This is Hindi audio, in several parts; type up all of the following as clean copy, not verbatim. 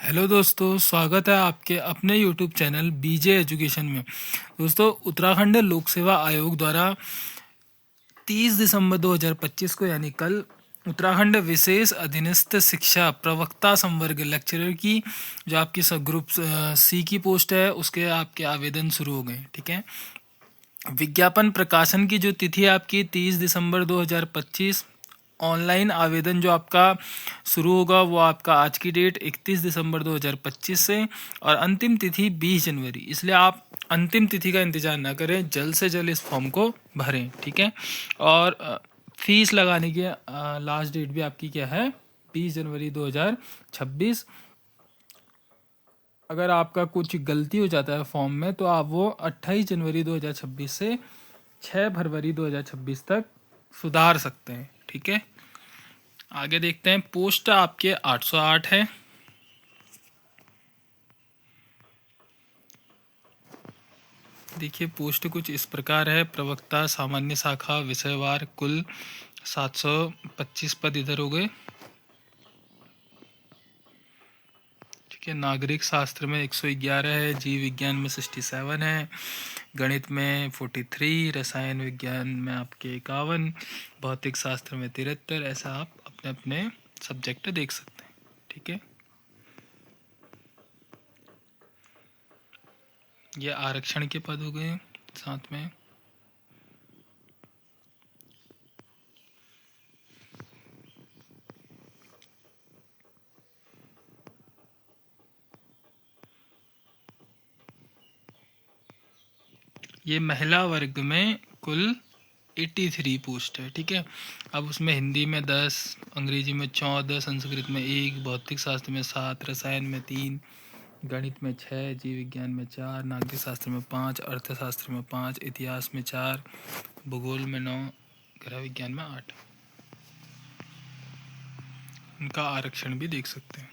हेलो दोस्तों, स्वागत है आपके अपने यूट्यूब चैनल बीजे एजुकेशन में। दोस्तों, उत्तराखंड लोक सेवा आयोग द्वारा 30 दिसंबर 2025 को यानी कल उत्तराखंड विशेष अधीनस्थ शिक्षा प्रवक्ता संवर्ग लेक्चरर की जो आपकी सब ग्रुप सी की पोस्ट है उसके आपके आवेदन शुरू हो गए। ठीक है, विज्ञापन प्रकाशन की जो तिथि है आपकी 30 दिसंबर 2025। ऑनलाइन आवेदन जो आपका शुरू होगा वो आपका आज की डेट 31 दिसंबर 2025 से, और अंतिम तिथि 20 जनवरी। इसलिए आप अंतिम तिथि का इंतज़ार ना करें, जल्द से जल्द इस फॉर्म को भरें। ठीक है, और फीस लगाने की लास्ट डेट भी आपकी क्या है, 20 जनवरी 2026। अगर आपका कुछ गलती हो जाता है फॉर्म में तो आप वो 28 जनवरी 2026 से 6 फरवरी 2026 तक सुधार सकते हैं। ठीक है, आगे देखते हैं। पोस्ट आपके 808 है। देखिए, पोस्ट कुछ इस प्रकार है। प्रवक्ता सामान्य शाखा विषयवार कुल 725 पद इधर हो गए। ठीक है, नागरिक शास्त्र में 111 है, जीव विज्ञान में 67 है, गणित में 43, रसायन विज्ञान में आपके 51, भौतिक शास्त्र में 73। ऐसा आप अपने अपने सब्जेक्ट देख सकते हैं। ठीक है, ये आरक्षण के पद हो गए। साथ में ये महिला वर्ग में कुल 83 पोस्ट है। ठीक है, अब उसमें हिंदी में 10, अंग्रेजी में 14, संस्कृत में 1, भौतिक शास्त्र में 7, रसायन में 3, गणित में 6, जीव विज्ञान में 4, नागरिक शास्त्र में 5, अर्थशास्त्र में 5, इतिहास में 4, भूगोल में 9, गृह विज्ञान में 8। उनका आरक्षण भी देख सकते हैं।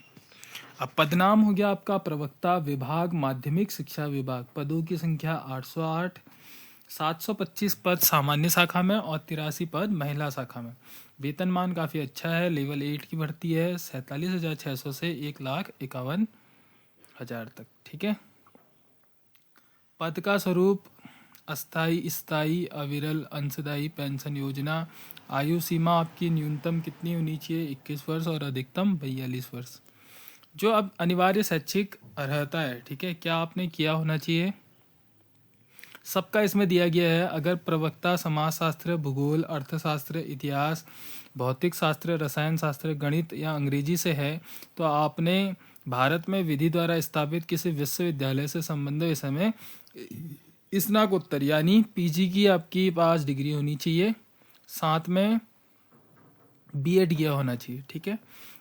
अब पदनाम हो गया आपका प्रवक्ता विभाग माध्यमिक शिक्षा विभाग। पदों की संख्या 808, 725 पद सामान्य शाखा में और 83 पद महिला शाखा में। वेतनमान काफ़ी अच्छा है। लेवल 8 की भर्ती है, 47,600 से 1,51,000 तक। ठीक है, पद का स्वरूप अस्थाई, स्थाई, अविरल, अंशदायी पेंशन योजना। आयु सीमा आपकी न्यूनतम कितनी होनी चाहिए, 21 वर्ष, और अधिकतम 42 वर्ष। जो अब अनिवार्य शैक्षिक अर्हता है, ठीक है, क्या आपने किया होना चाहिए, सबका इसमें दिया गया है। अगर प्रवक्ता समाजशास्त्र, भूगोल, अर्थशास्त्र, इतिहास, भौतिक शास्त्र, रसायन शास्त्र, गणित या अंग्रेजी से है तो आपने भारत में विधि द्वारा स्थापित किसी विश्वविद्यालय से संबंधित विषय में स्नातकोत्तर यानी पीजी की आपकी पास डिग्री होनी चाहिए, साथ में बीएड किया होना चाहिए। ठीक है,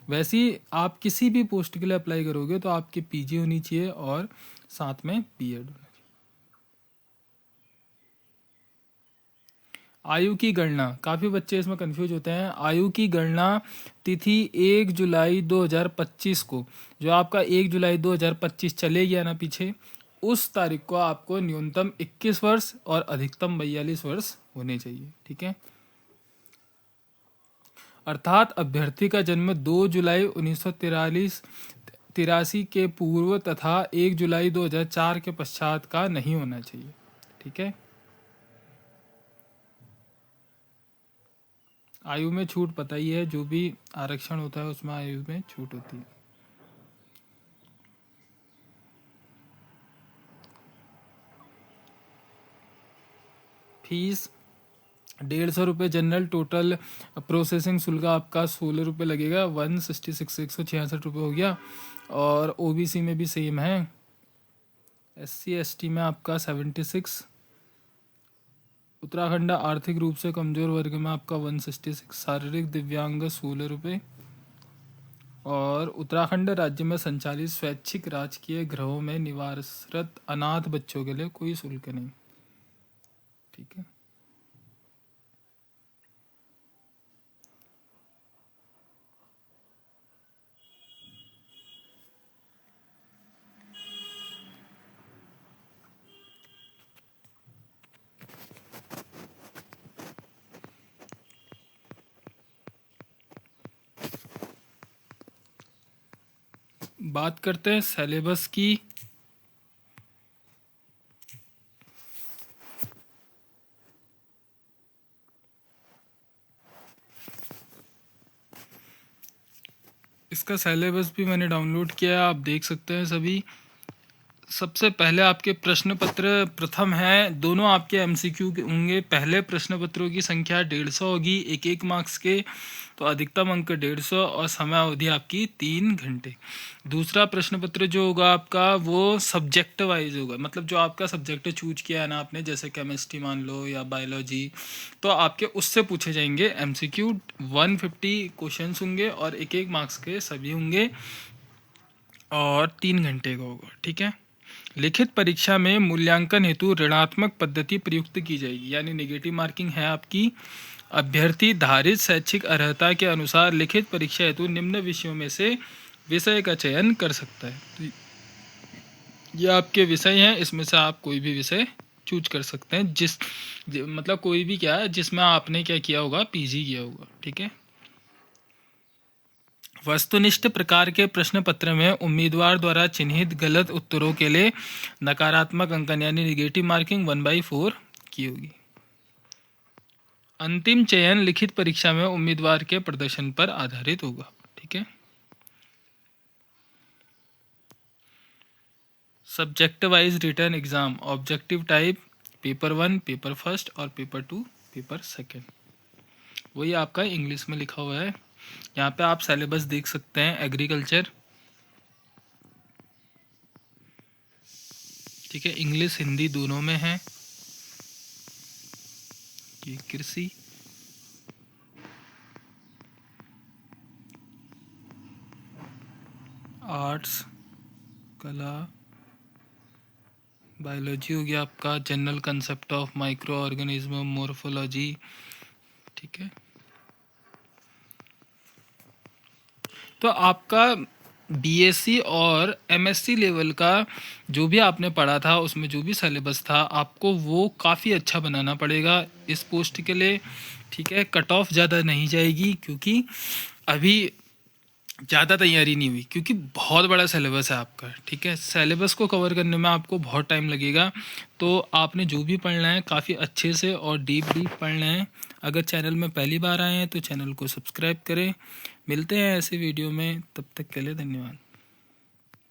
वैसे ही आप किसी भी पोस्ट के लिए अप्लाई करोगे तो आपकी पीजी होनी चाहिए और साथ में बीएड होना चाहिए। आयु की गणना, काफ़ी बच्चे इसमें कंफ्यूज होते हैं। आयु की गणना तिथि 1 जुलाई 2025 को, जो आपका 1 जुलाई 2025 चले गया ना पीछे, उस तारीख को आपको न्यूनतम 21 वर्ष और अधिकतम 42 वर्ष होने चाहिए। ठीक है, अर्थात अभ्यर्थी का जन्म 2 जुलाई 1983 के पूर्व तथा 1 जुलाई 2004 के पश्चात का नहीं होना चाहिए। ठीक है, आयु में छूट पता ही है, जो भी आरक्षण होता है उसमें आयु में छूट होती है। फीस 150 रुपये जनरल, टोटल प्रोसेसिंग शुल्क आपका 16 रुपये लगेगा, 166, 166 रुपये हो गया। और ओबीसी में भी सेम है, SC ST में आपका 76, उत्तराखंड आर्थिक रूप से कमजोर वर्ग में आपका 166, शारीरिक दिव्यांग 16 रुपये, और उत्तराखंड राज्य में संचालित स्वैच्छिक राजकीय गृहों में निवासरत अनाथ बच्चों के लिए कोई शुल्क नहीं। ठीक है, बात करते हैं सिलेबस की। इसका सिलेबस भी मैंने डाउनलोड किया है, आप देख सकते हैं सभी। सबसे पहले आपके प्रश्न पत्र प्रथम है, दोनों आपके एमसीक्यू के होंगे। पहले प्रश्न पत्रों की संख्या 150 होगी, एक एक मार्क्स के, तो अधिकतम अंक 150 और समय अवधि आपकी 3 घंटे। दूसरा प्रश्न पत्र जो होगा आपका वो सब्जेक्ट वाइज होगा, मतलब जो आपका सब्जेक्ट चूज किया है ना आपने, जैसे केमिस्ट्री मान लो या बायोलॉजी, तो आपके उससे पूछे जाएंगे एमसीक्यू। 150 क्वेश्चंस होंगे और एक एक मार्क्स के सभी होंगे और 3 घंटे का होगा, ठीक है। लिखित परीक्षा में मूल्यांकन हेतु ऋणात्मक पद्धति प्रयुक्त की जाएगी, यानी नेगेटिव मार्किंग है आपकी। अभ्यर्थी धारित शैक्षिक अर्हता के अनुसार लिखित परीक्षा हेतु निम्न विषयों में से विषय का चयन कर सकता है। तो ये आपके विषय हैं, इसमें से आप कोई भी विषय चूज कर सकते हैं, मतलब कोई भी क्या है जिसमें आपने क्या किया होगा, पीजी किया होगा, ठीक है। वस्तुनिष्ठ प्रकार के प्रश्न पत्र में उम्मीदवार द्वारा चिन्हित गलत उत्तरों के लिए नकारात्मक अंकन यानी निगेटिव मार्किंग 1/4 की होगी। अंतिम चयन लिखित परीक्षा में उम्मीदवार के प्रदर्शन पर आधारित होगा, ठीक है। Subject wise return exam objective type, paper 1, paper first और पेपर 2, पेपर सेकेंड। वही आपका इंग्लिश में लिखा हुआ है। यहाँ पे आप सिलेबस देख सकते हैं, एग्रीकल्चर, ठीक है, इंग्लिश हिंदी दोनों में है। ये कृषि, आर्ट्स, कला, बायोलॉजी हो गया आपका, general concept of micro organism, morphology, ठीक है। तो आपका बीएससी और एमएससी लेवल का जो भी आपने पढ़ा था, उसमें जो भी सिलेबस था, आपको वो काफ़ी अच्छा बनाना पड़ेगा इस पोस्ट के लिए, ठीक है। कट ऑफ ज़्यादा नहीं जाएगी क्योंकि अभी ज़्यादा तैयारी नहीं हुई, क्योंकि बहुत बड़ा सिलेबस है आपका, ठीक है। सिलेबस को कवर करने में आपको बहुत टाइम लगेगा, तो आपने जो भी पढ़ना है काफ़ी अच्छे से और डीप पढ़ना है। अगर चैनल में पहली बार आए हैं तो चैनल को सब्सक्राइब करें। मिलते हैं ऐसे वीडियो में, तब तक के लिए धन्यवाद।